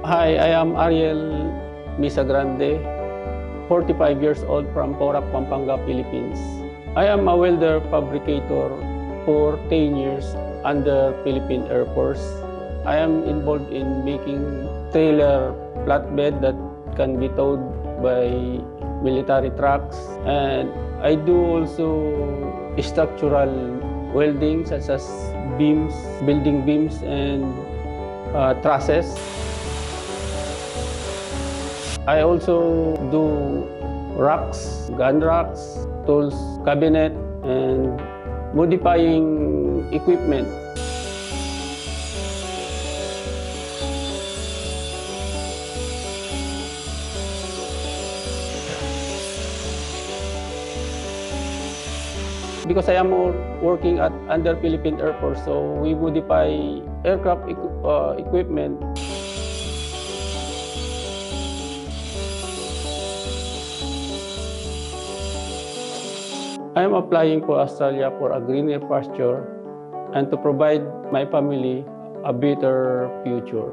Hi, I am Ariel Misagrande, 45 years old from Porac, Pampanga, Philippines. I am a welder fabricator for 10 years under Philippine Air Force. I am involved in making trailer flatbed that can be towed by military trucks, and I do also structural welding such as beams, building beams and trusses. I also do racks, gun racks, tools, cabinet, and modifying equipment. Because I am working at under Philippine Air Force, so we modify aircraft equipment. I am applying for Australia for a greener pasture and to provide my family a better future.